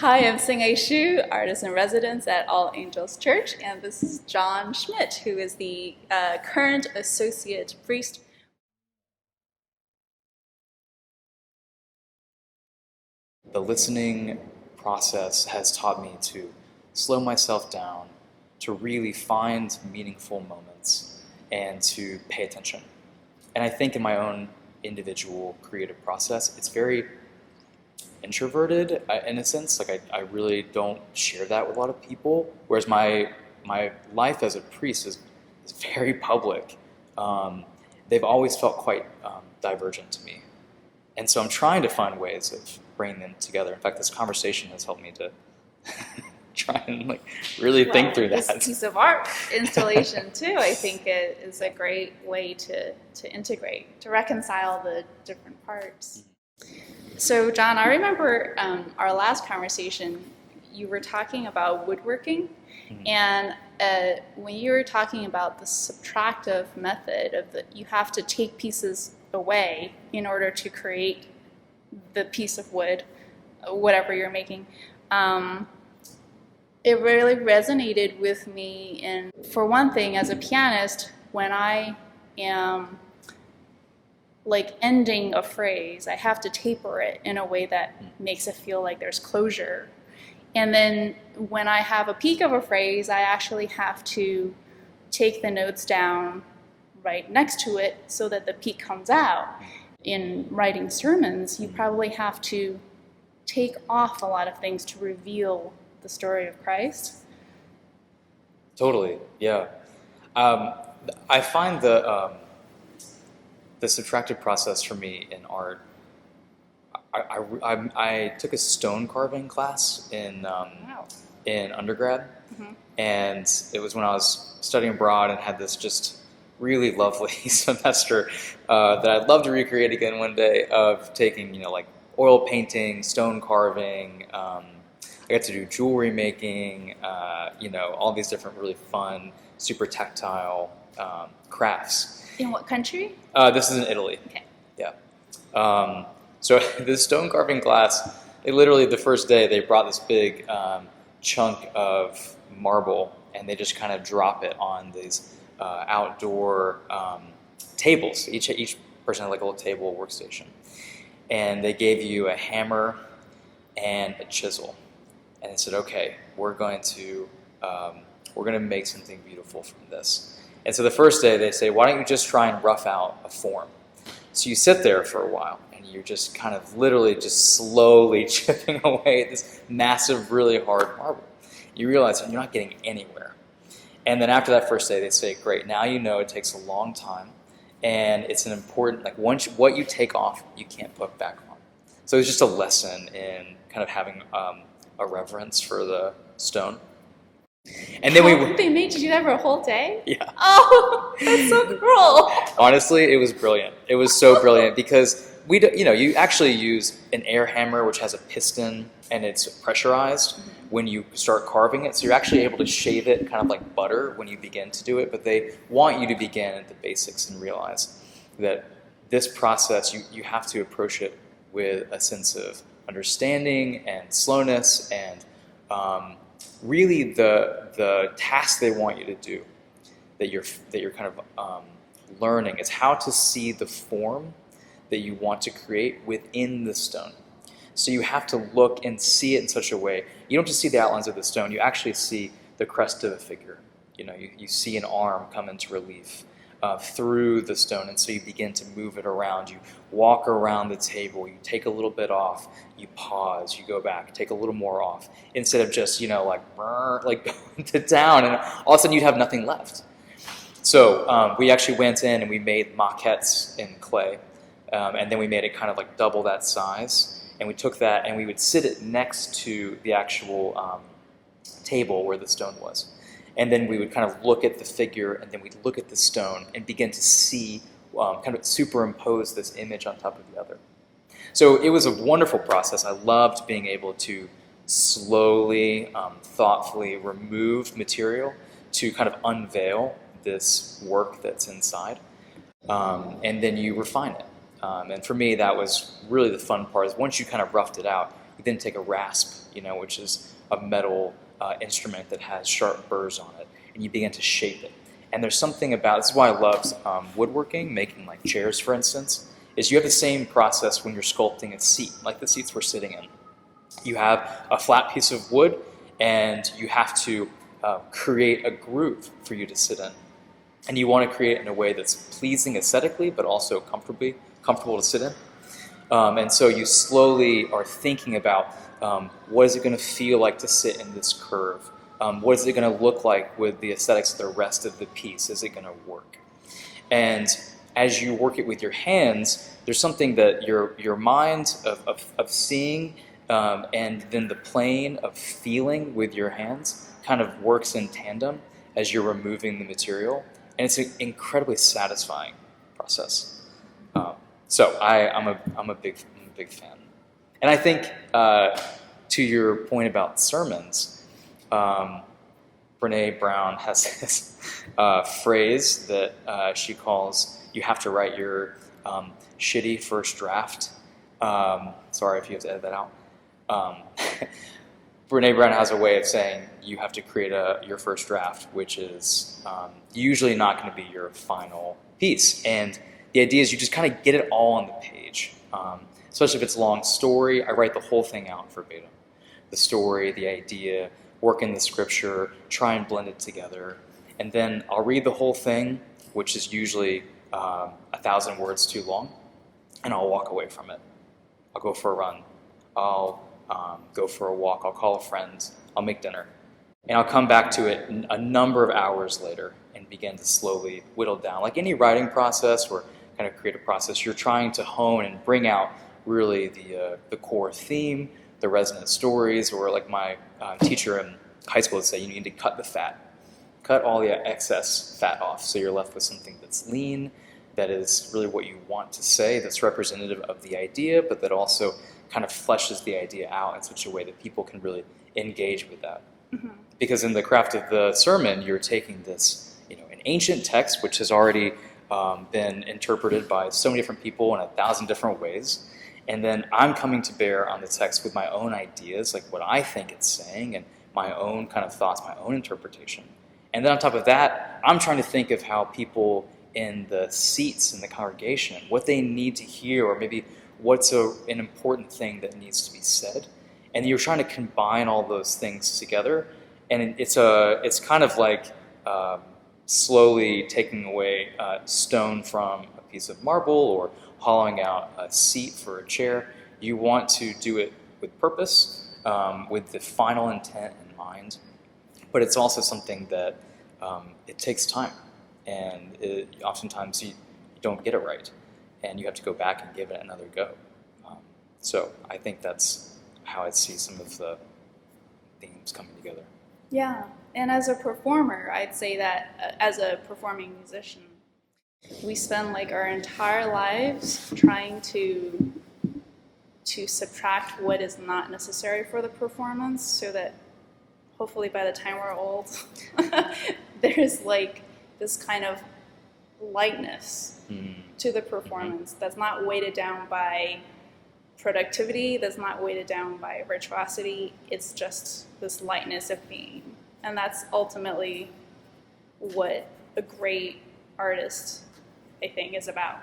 Hi, I'm Hsing-ay, artist in residence at All Angels Church, and this is John Schmidt, who is the current associate priest. The listening process has taught me to slow myself down, to really find meaningful moments, and to pay attention. And I think in my own individual creative process, it's very introverted in a sense. Like I really don't share that with a lot of people, whereas my life as a priest is very public. They've always felt quite divergent to me. And so I'm trying to find ways of bringing them together. In fact, this conversation has helped me to try and really think through that. This piece of art installation too, I think it is a great way to integrate, to reconcile the different parts. So John, I remember our last conversation, you were talking about woodworking, and when you were talking about the subtractive method of you have to take pieces away in order to create the piece of wood, whatever you're making, it really resonated with me. And for one thing, as a pianist, when I am ending a phrase, I have to taper it in a way that makes it feel like there's closure. And then when I have a peak of a phrase, I actually have to take the notes down right next to it so that the peak comes out. In writing sermons, you probably have to take off a lot of things to reveal the story of Christ. Totally, yeah. I find the subtractive process for me in art, I took a stone carving class in undergrad, and it was when I was studying abroad and had this just really lovely semester that I'd love to recreate again one day, of taking oil painting, stone carving. I got to do jewelry making, all these different really fun, super tactile crafts. In what country? This is in Italy. Okay. Yeah. So the stone carving class, they literally, the first day, they brought this big chunk of marble, and they just kind of drop it on these outdoor tables. Each person had a little table, workstation. And they gave you a hammer and a chisel. And they said, okay, we're going to make something beautiful from this. And so the first day they say, why don't you just try and rough out a form? So you sit there for a while and you're just kind of literally just slowly chipping away at this massive, really hard marble. You realize that you're not getting anywhere. And then after that first day they say, great, now you know it takes a long time and it's an important, what you take off, you can't put back on. So it's just a lesson in kind of having a reverence for the stone. And then they made you do that for a whole day? Yeah. Oh, that's so cruel. Honestly, it was brilliant. It was so brilliant because you actually use an air hammer, which has a piston and it's pressurized when you start carving it. So you're actually able to shave it kind of like butter when you begin to do it. But they want you to begin at the basics and realize that this process, you have to approach it with a sense of understanding and slowness and really the task they want you to do, that you're kind of learning, is how to see the form that you want to create within the stone. So you have to look and see it in such a way. You don't just see the outlines of the stone, you actually see the crest of a figure. You see an arm come into relief through the stone, and so you begin to move it around. You walk around the table, you take a little bit off, you pause, you go back, take a little more off, instead of just going to town, and all of a sudden you'd have nothing left. So we actually went in and we made maquettes in clay, and then we made it kind of double that size, and we took that and we would sit it next to the actual table where the stone was. And then we would kind of look at the figure, and then we'd look at the stone and begin to see, kind of superimpose this image on top of the other. So it was a wonderful process. I loved being able to slowly, thoughtfully remove material to kind of unveil this work that's inside. And then you refine it. And for me, that was really the fun part, is once you kind of roughed it out, You then take a rasp, which is a metal instrument that has sharp burrs on it, and you begin to shape it. And there's something about, this is why I love woodworking, making like chairs, for instance, is you have the same process when you're sculpting a seat, like the seats we're sitting in. You have a flat piece of wood, and you have to create a groove for you to sit in. And you want to create it in a way that's pleasing aesthetically, but also comfortable to sit in. And so you slowly are thinking about what is it going to feel like to sit in this curve? What is it going to look like with the aesthetics of the rest of the piece? Is it going to work? And as you work it with your hands, there's something that your mind of seeing and then the plane of feeling with your hands kind of works in tandem as you're removing the material. And it's an incredibly satisfying process. So I'm a big fan. And I think to your point about sermons, Brene Brown has this phrase that she calls, you have to write your shitty first draft. Sorry if you have to edit that out. Brene Brown has a way of saying you have to create your first draft, which is usually not going to be your final piece. And the idea is you just kind of get it all on the page. Especially if it's a long story, I write the whole thing out verbatim. The story, the idea, work in the scripture, try and blend it together. And then I'll read the whole thing, which is usually 1,000 words too long, and I'll walk away from it. I'll go for a run. I'll go for a walk. I'll call a friend. I'll make dinner. And I'll come back to it a number of hours later and begin to slowly whittle down. Like any writing process or kind of creative process, you're trying to hone and bring out really the core theme, the resonant stories, or like my teacher in high school would say, you need to cut the fat. Cut all the excess fat off so you're left with something that's lean, that is really what you want to say, that's representative of the idea, but that also kind of fleshes the idea out in such a way that people can really engage with that. Mm-hmm. Because in the craft of the sermon, you're taking this, an ancient text, which has already been interpreted by so many different people in 1,000 different ways, and then I'm coming to bear on the text with my own ideas, like what I think it's saying, and my own kind of thoughts, my own interpretation. And then on top of that, I'm trying to think of how people in the seats in the congregation, what they need to hear, or maybe what's an important thing that needs to be said. And you're trying to combine all those things together. And it's kind of like slowly taking away stone from a piece of marble or hollowing out a seat for a chair. You want to do it with purpose, with the final intent in mind. But it's also something that it takes time. And oftentimes you don't get it right. And you have to go back and give it another go. So I think that's how I see some of the themes coming together. Yeah, and as a performer, I'd say that as a performing musician, we spend like our entire lives trying to subtract what is not necessary for the performance, so that hopefully by the time we're old, there's like this kind of lightness to the performance that's not weighted down by productivity, that's not weighted down by virtuosity. It's just this lightness of being. And that's ultimately what a great artist, I think, is about.